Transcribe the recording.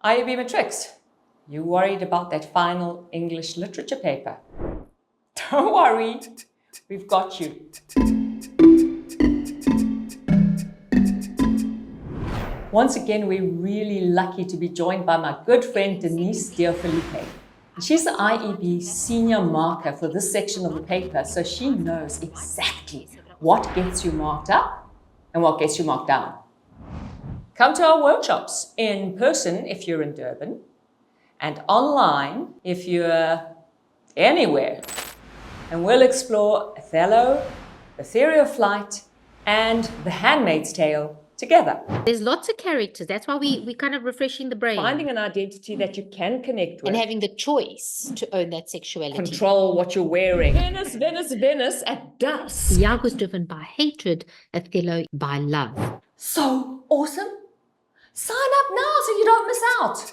IEB Matrics, you worried about that final English literature paper? Don't worry, we've got you. Once again, we're really lucky to be joined by my good friend Denise Do O'Fillipe. She's the IEB senior marker for this section of the paper, so she knows exactly what gets you marked up and what gets you marked down. Come to our workshops in person if you're in Durban, and online if you're anywhere. And we'll explore OTHELLO, the theory of flight, and the Handmaid's Tale together. There's lots of characters. That's why we're kind of refreshing the brain. Finding an identity that you can connect with. And having the choice to own that sexuality. Control what you're wearing. Venice, Venice, Venice at dusk. Iago's driven by hatred, OTHELLO by love. So awesome. Sign up now so you don't miss out.